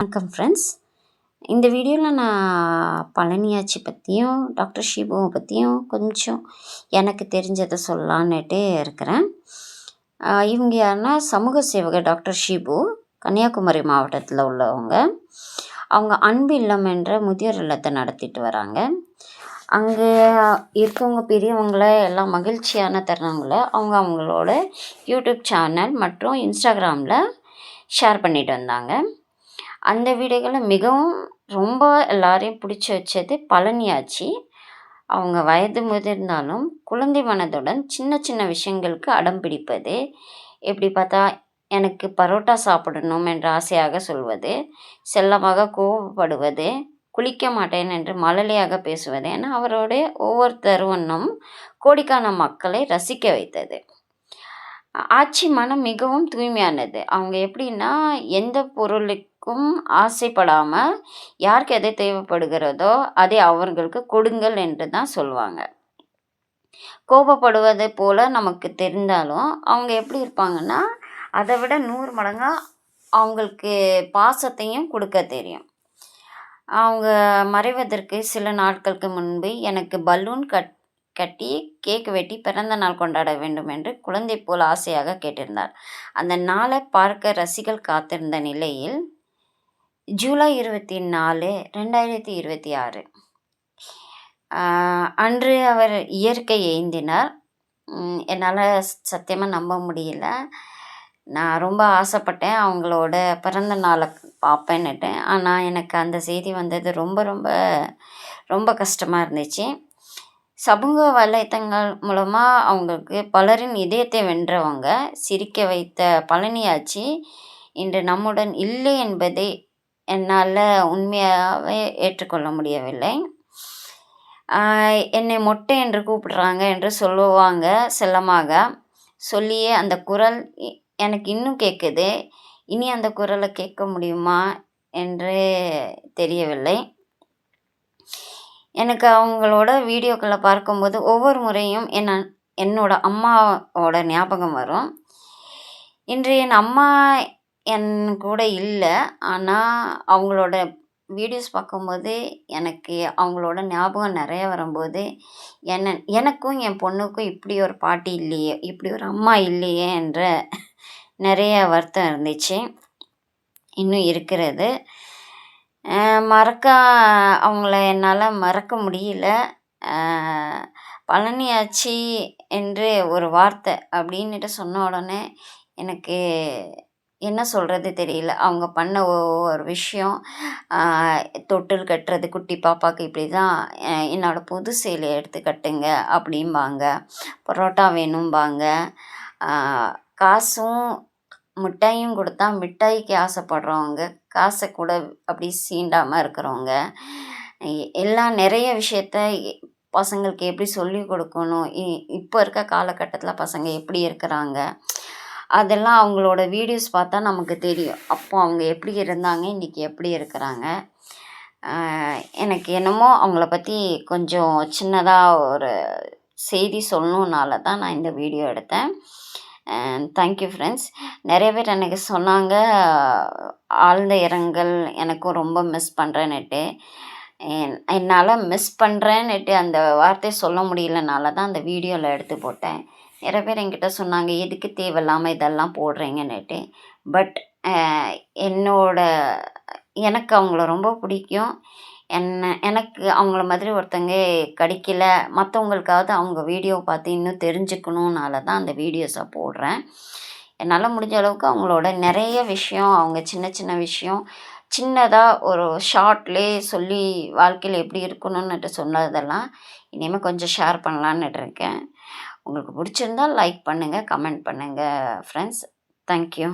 வணக்கம் ஃப்ரெண்ட்ஸ். இந்த வீடியோவில் நான் பழனியாச்சி பற்றியும் டாக்டர் ஷிபுவை பற்றியும் கொஞ்சம் எனக்கு தெரிஞ்சதை சொல்லலான்னுட்டு இருக்கிறேன். இவங்க யாருன்னா சமூக சேவகர் டாக்டர் ஷிபு, கன்னியாகுமரி மாவட்டத்தில் உள்ளவங்க. அவங்க அன்பு இல்லம் என்ற முதியோர் இல்லத்தை நடத்திட்டு வராங்க. அங்கே இருக்கவங்க பெரியவங்களை எல்லாம் மகிழ்ச்சியான தருணங்களை அவங்களோட யூடியூப் சேனல் மற்றும் இன்ஸ்டாகிராமில் ஷேர் பண்ணிட்டு வந்தாங்க. அந்த வீடியோகளில் மிகவும் ரொம்ப எல்லாரையும் பிடிச்சி வச்சது பழனியாச்சி. அவங்க வயது முதிர்ந்தாலும் குழந்தை மனதுடன் சின்ன சின்ன விஷயங்களுக்கு அடம் பிடிப்பது, எப்படி பார்த்தா எனக்கு பரோட்டா சாப்பிடணும் என்ற ஆசையாக சொல்வது, செல்லமாக கோபப்படுவது, குளிக்க மாட்டேன் என்று மழலையாக பேசுவது என அவருடைய ஒவ்வொரு தருணமும் கோடிக்கான மக்களை ரசிக்க வைத்தது. ஆச்சி மனம் மிகவும் தூய்மையானது. அவங்க எப்படின்னா எந்த பொருளுக்கும் ஆசைப்படாமல் யாருக்கு எதை தேவைப்படுகிறதோ அதை அவர்களுக்கு கொடுங்கள் என்று தான் சொல்லுவாங்க. கோபப்படுவது போல் நமக்கு தெரிந்தாலும் அவங்க எப்படி இருப்பாங்கன்னா அதை விட 100 மடங்காக அவங்களுக்கு பாசத்தையும் கொடுக்க தெரியும். அவங்க மறைவதற்கு சில நாட்களுக்கு முன்பு எனக்கு பலூன் கட்டி கேக் வெட்டி பிறந்த நாள் கொண்டாட வேண்டும் என்று குழந்தை போல் ஆசையாக கேட்டிருந்தார். அந்த நாளை பார்க்க ரசிகர்கள் காத்திருந்த நிலையில் ஜூலை 24, 2026 அன்று அவர் இயற்கை எய்தினார். என்னால் சத்தியமாக நம்ப முடியல. நான் ரொம்ப ஆசைப்பட்டேன் அவங்களோட பிறந்த நாளை பார்ப்பேன்னுட்டு. ஆனால் எனக்கு அந்த செய்தி வந்தது ரொம்ப ரொம்ப ரொம்ப கஷ்டமாக இருந்துச்சு. சமூக வலைத்தளங்கள் மூலமாக அவங்களுக்கு பலரின் இதயத்தை வென்றவங்க, சிரிக்க வைத்த பழனியாச்சி இன்று நம்முடன் இல்லை என்பதை என்னால் உண்மையாகவே ஏற்றுக்கொள்ள முடியவில்லை. என்னை மொட்டை என்று கூப்பிடுறாங்க என்று சொல்லுவாங்க செல்லமாக. சொல்லியே அந்த குரல் எனக்கு இன்னும் கேட்குது. இனி அந்த குரலை கேட்க முடியுமா என்று தெரியவில்லை. எனக்கு அவங்களோட வீடியோக்களை பார்க்கும்போது ஒவ்வொரு முறையும் என்னோட அம்மாவோட ஞாபகம் வரும். இன்று என் அம்மா என் கூட இல்லை. ஆனால் அவங்களோட வீடியோஸ் பார்க்கும்போது எனக்கு அவங்களோட ஞாபகம் நிறைய வரும்போது எனக்கும் என் பொண்ணுக்கும் இப்படி ஒரு பாட்டி இல்லையே, இப்படி ஒரு அம்மா இல்லையே என்ற நிறைய வருத்தம் இருந்துச்சு, இன்னும் இருக்கிறது. அவங்கள என்னால் மறக்க முடியல. பழனியாச்சி என்று ஒரு வார்த்தை அப்படின்னுட்டு சொன்ன உடனே எனக்கு என்ன சொல்கிறது தெரியல. அவங்க பண்ண ஒவ்வொரு விஷயம், தொட்டில் கட்டுறது, குட்டி பாப்பாவுக்கு இப்படி தான் என்னோடய புது சேலையை எடுத்து கட்டுங்க அப்படிம்பாங்க, பரோட்டா வேணும்பாங்க, காசும் மிட்டாயும் கொடுத்தா மிட்டாய்க்கு ஆசைப்படுறவங்க, காசை கூட அப்படி சீண்டாமல் இருக்கிறவங்க, எல்லாம் நிறைய விஷயத்த பசங்களுக்கு எப்படி சொல்லிக் கொடுக்கணும், இப்போ இருக்க காலகட்டத்தில் பசங்க எப்படி இருக்கிறாங்க, அதெல்லாம் அவங்களோட வீடியோஸ் பார்த்தா நமக்கு தெரியும். அப்போ அவங்க எப்படி இருந்தாங்க, இன்றைக்கி எப்படி இருக்கிறாங்க. எனக்கு என்னமோ அவங்கள பற்றி கொஞ்சம் சின்னதாக ஒரு செய்தி சொல்லணுன்னால தான் நான் இந்த வீடியோ எடுத்தேன். Thank you friends. நிறைய பேர் எனக்கு சொன்னாங்க ஆழ்ந்த இரங்கல், எனக்கும் ரொம்ப மிஸ் பண்ணுறேன்னுட்டு. என்னால் மிஸ் பண்ணுறேன்னுட்டு அந்த வார்த்தையை சொல்ல முடியலனால தான் அந்த வீடியோவில் எடுத்து போட்டேன். நிறைய பேர் என்கிட்ட சொன்னாங்க எதுக்கு தேவையில்லாமல் இதெல்லாம் போடுறீங்கன்னுட்டு. பட் எனக்கு அவங்கள ரொம்ப பிடிக்கும். எனக்கு அவங்கள மாதிரி ஒருத்தங்க கிடைக்கல, மற்றவங்களுக்காவது அவங்க வீடியோ பார்த்து இன்னும் தெரிஞ்சுக்கணுன்னால தான் அந்த வீடியோஸை போடுறேன். என்னால் முடிஞ்ச அளவுக்கு அவங்களோட நிறைய விஷயம், அவங்க சின்ன சின்ன விஷயம் சின்னதாக ஒரு ஷார்ட்லேயே சொல்லி வாழ்க்கையில் எப்படி இருக்கணும்னுட்டு சொன்னதெல்லாம் இனிமேல் கொஞ்சம் ஷேர் பண்ணலான்னுட்டு இருக்கேன். உங்களுக்கு பிடிச்சிருந்தால் லைக் பண்ணுங்கள், கமெண்ட் பண்ணுங்கள் ஃப்ரெண்ட்ஸ். தேங்க்யூ.